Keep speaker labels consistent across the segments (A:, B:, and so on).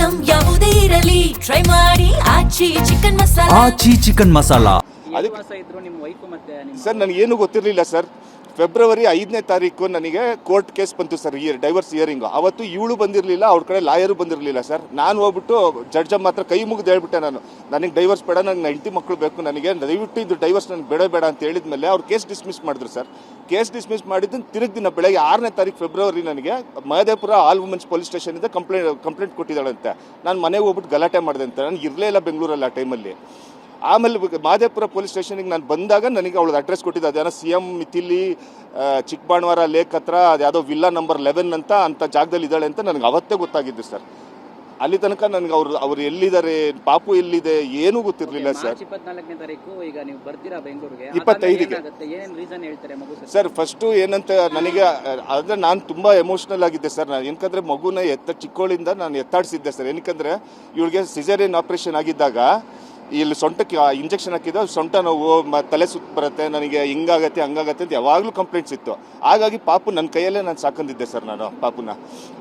A: Item ಯಾವುದೇ ಇರಲಿ try ಮಾಡಿ ಆಚಿ ಚಿಕನ್ ಮಸಾಲಾ.
B: ಆಚಿ ಚಿಕನ್ ಮಸಾಲಾ.
C: ಸರ್ ನನಗೇನು ಗೊತ್ತಿರಲಿಲ್ಲ ಸರ್. ಫೆಬ್ರವರಿ 5ನೇ ತಾರೀಕು ನನಗೆ ಕೋರ್ಟ್ ಕೇಸ್ ಬಂತು ಸರ್, ಡೈವರ್ಸ್ ಹಿಯರಿಂಗು. ಅವತ್ತು ಇವಳು ಬಂದಿರಲಿಲ್ಲ, ಅವ್ರ ಕಡೆ ಲಾಯರು ಬಂದಿರಲಿಲ್ಲ ಸರ್. ನಾನು ಹೋಗ್ಬಿಟ್ಟು ಜಡ್ಜ ಮಾತ್ರ ಕೈ ಮುಗಿದು ಹೇಳ್ಬಿಟ್ಟೆ, ನನಗೆ ಡೈವರ್ಸ್ ಬೇಡ, ನನಗೆ 90 ಮಕ್ಕಳು ಬೇಕು, ನನಗೆ ದಯವಿಟ್ಟು ಇದು ಡೈವರ್ಸ್ ನನಗೆ ಬೇಡ ಅಂತ ಹೇಳಿದ್ಮೇಲೆ ಅವ್ರು ಕೇಸ್ ಡಿಸ್ಮಿಸ್ ಮಾಡಿದ್ರು ಸರ್. ಕೇಸ್ ಡಿಸ್ಮಿಸ್ ಮಾಡಿದ್ದು ತಿರುಗಿ ದಿನ ಬೆಳಗ್ಗೆ 6ನೇ ತಾರೀಕು ಫೆಬ್ರವರಿ ನನಗೆ ಮಹದೇವಪುರ ಆಲ್ ವುಮೆನ್ಸ್ ಪೊಲೀಸ್ ಸ್ಟೇಷನಿಂದ ಕಂಪ್ಲೇಂಟ್ ಕೊಟ್ಟಿದ್ದಾಳಂತೆ. ನಾನು ಮನೆಗೆ ಹೋಗ್ಬಿಟ್ಟು ಗಲಾಟೆ ಮಾಡಿದೆ ಅಂತ. ನನಗೆ ಇರಲೇ ಇಲ್ಲ ಬೆಂಗಳೂರಲ್ಲಿ ಆ ಟೈಮಲ್ಲಿ. ಆಮೇಲೆ ಮಹದೇವಪುರ ಪೊಲೀಸ್ ಸ್ಟೇಷನಿಗೆ ನಾನು ಬಂದಾಗ ನನಗೆ ಅವಳದು ಅಡ್ರೆಸ್ ಕೊಟ್ಟಿದ್ದೆ. ಅದೇನೋ CM ಮಿಥಿಲಿ ಚಿಕ್ಕಬಾಣವಾರ ಲೇಕ್ ಹತ್ರ ಅದು ಯಾವುದೋ ವಿಲ್ಲಾ ನಂಬರ್ 11 ಅಂತ ಜಾಗದಲ್ಲಿ ಇದ್ದಾಳೆ ಅಂತ ನನಗೆ ಅವತ್ತೇ ಗೊತ್ತಾಗಿದ್ದು ಸರ್. ಅಲ್ಲಿ ತನಕ ನನಗೆ ಅವ್ರು ಎಲ್ಲಿದ್ದಾರೆ, ಪಾಪು ಎಲ್ಲಿದೆ ಏನೂ ಗೊತ್ತಿರಲಿಲ್ಲ ಸರ್.
D: 24ನೇ ತಾರೀಕು ಈಗ ನೀವು ಬರ್ತೀರಾ ಬೆಂಗಳೂರಿಗೆ,
C: 25ಗೆ
D: ಏನೇನು ರೀಸನ್ ಹೇಳ್ತಾರೆ ಮಗು
C: ಸರ್? ಫಸ್ಟು ಏನಂತ ನನಗೆ ಅಂದರೆ ನಾನು ತುಂಬ ಎಮೋಷ್ನಲ್ ಆಗಿದ್ದೆ ಸರ್. ನಾನು ಏನಕ್ಕಂದರೆ ಮಗುನ ಚಿಕ್ಕವಳಿಂದ ನಾನು ಎತ್ತಾಡಿಸಿದ್ದೆ ಸರ್. ಏನಕ್ಕಂದರೆ ಇವಳಿಗೆ ಸಿಸೇರಿಯನ್ ಆಪ್ರೇಷನ್ ಆಗಿದ್ದಾಗ ಇಲ್ಲಿ ಸೊಂಟಕ್ಕೆ ಇಂಜೆಕ್ಷನ್ ಹಾಕಿದ್ದು ಸೊಂಟ ನೋವು, ತಲೆ ಸುತ್ತ ಬರುತ್ತೆ, ನನಗೆ ಹಿಂಗಾಗತ್ತೆ ಹಂಗಾಗತ್ತೆ ಅಂತ ಯಾವಾಗಲೂ ಕಂಪ್ಲೇಂಟ್ಸ್ ಇತ್ತು. ಹಾಗಾಗಿ ಪಾಪು ನನ್ನ ಕೈಯಲ್ಲೇ ನಾನು ಸಾಕೊಂಡಿದ್ದೆ ಸರ್ ನಾನು ಪಾಪುನ.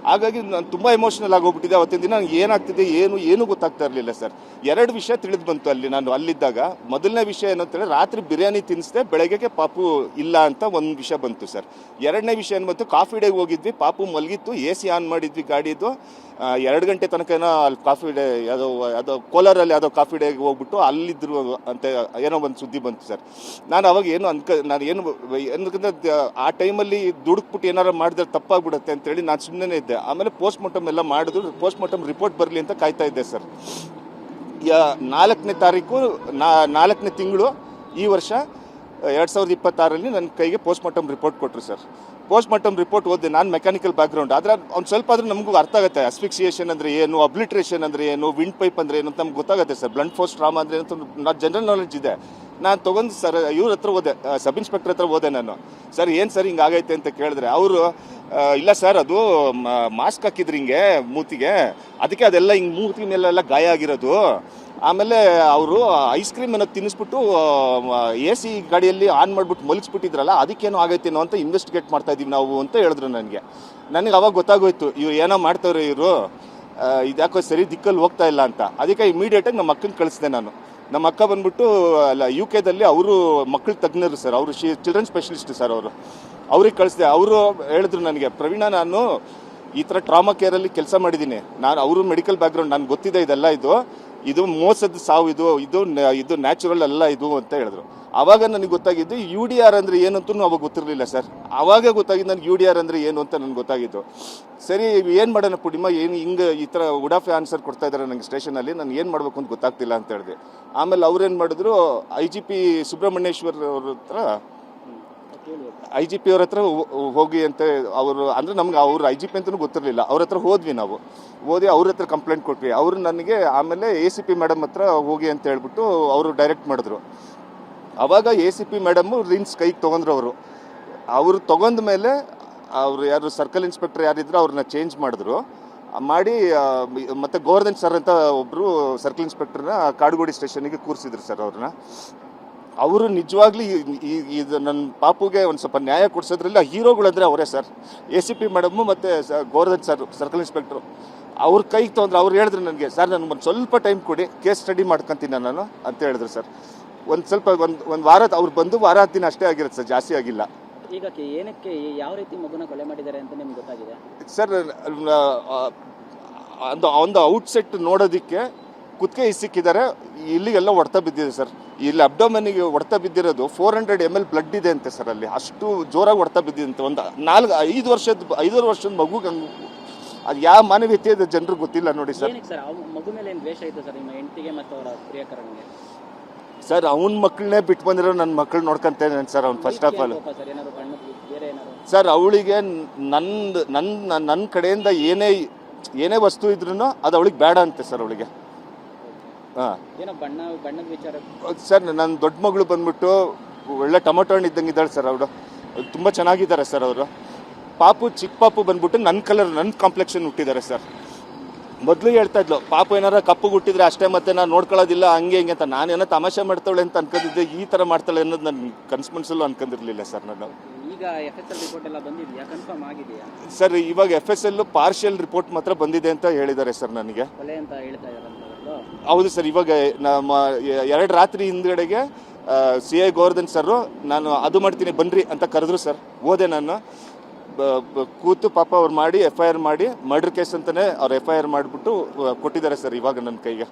C: ಹಾಗಾಗಿ ನಾನು ತುಂಬ ಎಮೋಷ್ನಲ್ ಆಗೋಗ್ಬಿಟ್ಟಿದ್ದೆ. ಅವತ್ತಿನ ದಿನ ನನಗೆ ಏನಾಗ್ತಿದೆ ಏನೂ ಗೊತ್ತಾಗ್ತಾ ಇರಲಿಲ್ಲ ಸರ್. 2 ವಿಷಯ ತಿಳಿದು ಬಂತು ನಾನು ಅಲ್ಲಿದ್ದಾಗ. ಮೊದಲನೇ ವಿಷಯ ಏನಂತೇಳಿ ರಾತ್ರಿ ಬಿರಿಯಾನಿ ತಿನ್ನಿಸ್ದೆ, ಬೆಳಗ್ಗೆಗೆ ಪಾಪು ಇಲ್ಲ ಅಂತ ಒಂದು ವಿಷಯ ಬಂತು ಸರ್. 2ನೇ ವಿಷಯ ಏನು ಬಂತು, ಕಾಫಿ ಡೇಗೆ ಹೋಗಿದ್ವಿ, ಪಾಪು ಮಲಗಿತ್ತು, AC ಆನ್ ಮಾಡಿದ್ವಿ ಗಾಡಿದು. 2 ಗಂಟೆ ತನಕ ಏನೋ ಅಲ್ಲಿ ಕಾಫಿ ಡೇ ಯಾವುದೋ ಕೋಲಾರಲ್ಲಿ ಯಾವುದೋ ಕಾಫಿ ಡೇಗೆ ಹೋಗ್ಬಿಟ್ಟು ಅಲ್ಲಿದ್ದರು ಅಂತ ಏನೋ ಒಂದು ಸುದ್ದಿ ಬಂತು ಸರ್. ನಾನು ಅವಾಗ ಏನಕ್ಕಂದ್ರೆ ಆ ಟೈಮಲ್ಲಿ ದುಡುಕ್ಬಿಟ್ಟು ಏನಾರು ಮಾಡಿದ್ರೆ ತಪ್ಪಾಗ್ಬಿಡುತ್ತೆ ಅಂತೇಳಿ ನಾನು ಸುಮ್ಮನೆ ಇದ್ದೆ. ಆಮೇಲೆ ಪೋಸ್ಟ್ ಮಾರ್ಟಮ್ ಎಲ್ಲ ಮಾಡಿದ್ರು, ಪೋಸ್ಟ್ ಮಾರ್ಟಮ್ ರಿಪೋರ್ಟ್ ಬರಲಿ ಅಂತ ಕಾಯ್ತಾ ಇದ್ದೆ ಸರ್. 4ನೇ ತಾರೀಕು 4ನೇ ತಿಂಗಳು ಈ ವರ್ಷ 2026ರಲ್ಲಿ ನನ್ನ ಕೈಗೆ ಪೋಸ್ಟ್ ಮಾರ್ಟಮ್ ರಿಪೋರ್ಟ್ ಕೊಟ್ಟರು ಸರ್. ಪೋಸ್ಟ್ ಮಾರ್ಟಮ್ ರಿಪೋರ್ಟ್ ಓದಿದೆ. ನಾನು ಮೆಕ್ಯಾನಿಕಲ್ ಬ್ಯಾಕ್ಗ್ರೌಂಡ್, ಆದರೆ ಒಂದು ಸ್ವಲ್ಪ ಆದರೂ ನಮಗೂ ಅರ್ಥ ಆಗುತ್ತೆ. ಅಸ್ಫಿಕ್ಸಿಯೇಷನ್ ಅಂದರೆ ಏನು, ಅಬ್ಲಿಟ್ರೇಷನ್ ಅಂದರೆ ಏನು, ವಿಂಡ್ ಪೈಪ್ ಅಂದರೆ ಏನು ಅಂತ ನಮ್ಗೆ ಗೊತ್ತಾಗುತ್ತೆ ಸರ್. ಬ್ಲಂಟ್ ಫೋರ್ಸ್ ಟ್ರಾಮಾ ಅಂದರೆ ಏನು ಅಂತ ಜನರಲ್ ನಾಲೆಡ್ಜ್ ಇದೆ. ನಾನು ತೊಗೊಂಡು ಸರ್ ಇವ್ರ ಹತ್ರ ಹೋದೆ, ಸಬ್ ಇನ್ಸ್ಪೆಕ್ಟರ್ ಹತ್ರ ಹೋದೆ ನಾನು. ಸರ್ ಏನು ಸರ್ ಹಿಂಗಾಗೈತೆ ಅಂತ ಕೇಳಿದ್ರೆ ಅವರು ಇಲ್ಲ ಸರ್ ಅದು ಮಾಸ್ಕ್ ಹಾಕಿದ್ರಿ ಹಿಂಗೆ ಮೂತಿಗೆ, ಅದಕ್ಕೆ ಅದೆಲ್ಲ ಹಿಂಗೆ ಮೂತಿ ಮೇಲೆಲ್ಲ ಗಾಯ ಆಗಿರೋದು. ಆಮೇಲೆ ಅವರು ಐಸ್ ಕ್ರೀಮ್ ಏನೋ ತಿನ್ನಿಸ್ಬಿಟ್ಟು AC ಗಾಡಿಯಲ್ಲಿ ಆನ್ ಮಾಡಿಬಿಟ್ಟು ಮಲಗಿಸ್ಬಿಟ್ಟಿದ್ರಲ್ಲ, ಅದಕ್ಕೇನೋ ಆಗೈತೇನೋ ಅಂತ ಇನ್ವೆಸ್ಟಿಗೇಟ್ ಮಾಡ್ತಾ ಇದ್ದೀವಿ ನಾವು ಅಂತ ಹೇಳಿದ್ರು ನನಗೆ. ಅವಾಗ ಗೊತ್ತಾಗೋಯ್ತು ಇವ್ರು ಏನೋ ಮಾಡ್ತಾವ್ರೆ, ಇವರು ಇದ್ಯಾಕೋ ಸರಿ ದಿಕ್ಕಲ್ಲಿ ಹೋಗ್ತಾ ಇಲ್ಲ ಅಂತ. ಅದಕ್ಕೆ ಇಮಿಡಿಯೇಟಾಗಿ ನಮ್ಮ ಅಕ್ಕನ ಕಳಿಸಿದೆ ನಾನು. ನಮ್ಮ ಅಕ್ಕ ಬಂದ್ಬಿಟ್ಟು UK ಅವರು ಮಕ್ಕಳ ತಜ್ಞರು ಸರ್, ಅವರು ಚಿಲ್ಡ್ರನ್ ಸ್ಪೆಷಲಿಸ್ಟ್ ಸರ್. ಅವ್ರಿಗೆ ಕಳಿಸಿದೆ. ಅವರು ಹೇಳಿದ್ರು ನನಗೆ, ಪ್ರವೀಣ ನಾನು ಈ ಥರ ಟ್ರಾಮಾ ಕೇರಲ್ಲಿ ಕೆಲಸ ಮಾಡಿದ್ದೀನಿ, ನಾನು ಅವರು ಮೆಡಿಕಲ್ ಬ್ಯಾಕ್ಗ್ರೌಂಡ್, ನನಗೆ ಗೊತ್ತಿದೆ ಇದೆಲ್ಲ, ಇದು ಮೋಸದ ಸಾವು, ಇದು ನ್ಯಾಚುರಲ್ ಅಲ್ಲ ಇದು ಅಂತ ಹೇಳಿದ್ರು. ಆವಾಗ ನನಗೆ ಗೊತ್ತಾಗಿದ್ದು UDR ಅಂದರೆ ಏನಂತೂ ಅವಾಗ ಗೊತ್ತಿರಲಿಲ್ಲ ಸರ್. ಆವಾಗ ಗೊತ್ತಾಗಿದ್ದು ನನಗೆ UDR ಅಂದರೆ ಏನು ಅಂತ ನನಗೆ ಗೊತ್ತಾಗಿದ್ದು. ಸರಿ ಏನು ಮಾಡೋಣ ಪುಡಿಮ, ಏನು ಹಿಂಗೆ ಈ ಥರ ಉಡಾಫೆ ಆನ್ಸರ್ ಕೊಡ್ತಾ ಇದ್ದಾರೆ ನನಗೆ ಸ್ಟೇಷನಲ್ಲಿ, ನಾನು ಏನು ಮಾಡಬೇಕು ಅಂತ ಗೊತ್ತಾಗ್ತಿಲ್ಲ ಅಂತ ಹೇಳಿದೆ. ಆಮೇಲೆ ಅವ್ರೇನು ಮಾಡಿದ್ರು, IGP ಸುಬ್ರಹ್ಮಣ್ಯೇಶ್ವರ್ ಅವ್ರ ಹತ್ರ IGP ಅವ್ರ ಹತ್ರ ಹೋಗಿ ಅಂತ ಅವರು, ಅಂದರೆ ನಮ್ಗೆ ಅವ್ರು IGP ಅಂತಲೂ ಗೊತ್ತಿರಲಿಲ್ಲ. ಅವ್ರ ಹತ್ರ ಹೋದ್ವಿ ನಾವು. ಅವ್ರ ಹತ್ರ ಕಂಪ್ಲೇಂಟ್ ಕೊಟ್ವಿ. ಅವರು ನನಗೆ ಆಮೇಲೆ ACP ಮೇಡಮ್ ಹತ್ರ ಹೋಗಿ ಅಂತ ಹೇಳ್ಬಿಟ್ಟು ಅವರು ಡೈರೆಕ್ಟ್ ಮಾಡಿದ್ರು. ಆವಾಗ ACP ಮೇಡಮ್ಮು ರಿನ್ಸ್ ಕೈಗೆ ತೊಗೊಂಡ್ರು. ಅವರು ತೊಗೊಂಡ ಮೇಲೆ ಅವರು ಯಾರು ಸರ್ಕಲ್ ಇನ್ಸ್ಪೆಕ್ಟರ್ ಯಾರಿದ್ರು ಅವ್ರನ್ನ ಚೇಂಜ್ ಮಾಡಿದ್ರು. ಮಾಡಿ ಮತ್ತು ಗೋವರ್ಧನ್ ಸರ್ ಅಂತ ಒಬ್ಬರು ಸರ್ಕಲ್ ಇನ್ಸ್ಪೆಕ್ಟರ್ನ ಕಾಡುಗೋಡಿ ಸ್ಟೇಷನಿಗೆ ಕೂರಿಸಿದ್ರು ಸರ್. ಅವರು ನಿಜವಾಗ್ಲೂ ಇದು ನನ್ನ ಪಾಪುಗೆ ಒಂದು ಸ್ವಲ್ಪ ನ್ಯಾಯ ಕೊಡಿಸೋದ್ರಲ್ಲ ಹೀರೋಗಳಂದರೆ ಅವರೇ ಸರ್. ACP ಮೇಡಮ್ಮು ಮತ್ತು ಗೋವರ್ಧನ್ ಸರ್ ಸರ್ಕಲ್ ಇನ್ಸ್ಪೆಕ್ಟ್ರು ಅವ್ರ ಕೈಗೆ ತೊಗೊಂಡ್ರು. ಅವ್ರು ಹೇಳಿದ್ರು ನನಗೆ, ಸರ್ ನನಗೆ ಒಂದು ಸ್ವಲ್ಪ ಟೈಮ್ ಕೊಡಿ, ಕೇಸ್ ಸ್ಟಡಿ ಮಾಡ್ಕೊತೀನಿ ನಾನು ಅಂತ ಹೇಳಿದ್ರು ಸರ್. ಒಂದು ವಾರ ಅವ್ರು ಬಂದು ವಾರ 10 ದಿನ ಅಷ್ಟೇ ಆಗಿರುತ್ತೆ ಸರ್, ಜಾಸ್ತಿ ಆಗಿಲ್ಲ.
D: ಈಗ ಏನಕ್ಕೆ ಯಾವ ರೀತಿ ಮಗುನ ಕೊಲೆ ಮಾಡಿದ್ದಾರೆ ಅಂತ ನಿಮ್ಗೆ ಗೊತ್ತಾಗಿದೆ
C: ಸರ್? ಒಂದು ಔಟ್ಸೆಟ್ ನೋಡೋದಕ್ಕೆ ಕುತ್ತಿಗೆ ಇಸಿಕ್ಕಿದ್ದಾರೆ, ಇಲ್ಲಿಗೆಲ್ಲ ಹೊಡೆತ ಬಿದ್ದಿದೆ ಸರ್. ಇಲ್ಲಿ ಅಬ್ಡೋಮನಿಗೆ ಹೊಡೆತ ಬಿದ್ದಿರೋದು 400 ml ಬ್ಲಡ್ ಇದೆ ಅಂತೆ ಸರ್. ಅಲ್ಲಿ ಅಷ್ಟು ಜೋರಾಗಿ ಹೊಡೆತ ಬಿದ್ದಿದೆ ಅಂತ. ಒಂದು 5 ವರ್ಷದ ಮಗುಗೆ ಅದು ಯಾವ ಮಾನವೀಯತೆ ಇದೆ ಜನರಿಗೆ ಗೊತ್ತಿಲ್ಲ ನೋಡಿ ಸರ್.
D: ಮಗು ಮೇಲೆ ಏನು ದ್ವೇಷ ಇತ್ತು ಸರ್ ನಿಮ್ಮ ಹೆಂಡತಿಗೆ ಮತ್ತು ಅವರ ಪ್ರಿಯಕರನಿಗೆ? ಸರ್
C: ಅವನ ಮಕ್ಕಳನ್ನೇ ಬಿಟ್ಟು ಬಂದಿರೋ ನನ್ನ ಮಕ್ಕಳು ನೋಡ್ಕೊಂತೇನೆ ಸರ್. ಅವ್ನು ಫಸ್ಟ್ ಆಫ್ ಆಲ್ ಸರ್ ಅವಳಿಗೆ ನನ್ನ ಕಡೆಯಿಂದ ಏನೇ ವಸ್ತು ಇದ್ರೂ ಅದು ಅವಳಿಗೆ ಬೇಡ ಅಂತೆ ಸರ್. ಅವಳಿಗೆ ಸರ್ ನನ್ನ ದೊಡ್ಡ ಮಗಳು ಬಂದ್ಬಿಟ್ಟು ಒಳ್ಳೆ ಟೊಮೊಟೊ ಹಣ್ಣು ಇದ್ದಂಗೆ ಇದ್ದಾಳೆ ಸರ್. ಅವಳು ತುಂಬ ಚೆನ್ನಾಗಿದ್ದಾರೆ ಸರ್. ಅವರು ಚಿಕ್ಕ ಪಾಪು ಬಂದ್ಬಿಟ್ಟು ನನ್ನ ಕಾಂಪ್ಲೆಕ್ಷನ್ ಹುಟ್ಟಿದ್ದಾರೆ ಸರ್. ಮೊದಲು ಹೇಳ್ತಾ ಇದ್ಲು, ಪಾಪು ಏನಾರ ಕಪ್ಪು ಹುಟ್ಟಿದ್ರೆ ಅಷ್ಟೇ, ಮತ್ತೆ ನಾನು ನೋಡ್ಕೊಳ್ಳೋದಿಲ್ಲ ಹಂಗೆ ಹಿಂಗೆ ಅಂತ. ನಾನೇನೋ ತಮಾಷೆ ಮಾಡ್ತಾಳೆ ಅಂತ ಅನ್ಕೊಂಡಿದ್ದೆ, ಈ ಥರ ಮಾಡ್ತಾಳೆ ಅನ್ನೋದು ನನ್ನ ಕನ್ಸ್ಮನ್ಸಲ್ಲೂ ಅನ್ಕೊಂಡಿರ್ಲಿಲ್ಲ ಸರ್ ನಾನು.
D: ಈಗ ಈಗ FSL ರಿಪೋರ್ಟ್ ಎಲ್ಲ ಬಂದಿದೆಯಾ, ಕನ್ಫರ್ಮ್ ಆಗಿದೆಯಾ?
C: ಸರ್ ಇವಾಗ FSL ಪಾರ್ಷಿಯಲ್ ರಿಪೋರ್ಟ್ ಮಾತ್ರ ಬಂದಿದೆ ಅಂತ ಹೇಳಿದ್ದಾರೆ ಸರ್ ನನಗೆ.
D: ಕೊಲೆ ಅಂತ ಹೇಳ್ತಾ ಇದ್ದಾರೆ.
C: ಹೌದು ಸರ್, ಇವಾಗ ನಮ್ಮ 2 ರಾತ್ರಿ ಹಿಂದ್ಗಡೆಗೆ CI ಗೋವರ್ಧನ್ ಸರ್ ನಾನು ಅದು ಮಾಡ್ತೀನಿ ಬನ್ರಿ ಅಂತ ಕರೆದ್ರು ಸರ್. ಹೋದೆ ನಾನು, ಕೂತು ಪಾಪ ಅವ್ರು ಮಾಡಿ FIR ಮಾಡಿ ಮರ್ಡರ್ ಕೇಸ್ ಅಂತಲೇ ಅವ್ರು FIR ಮಾಡಿಬಿಟ್ಟು ಕೊಟ್ಟಿದ್ದಾರೆ ಸರ್ ಇವಾಗ ನನ್ನ ಕೈಗೆ.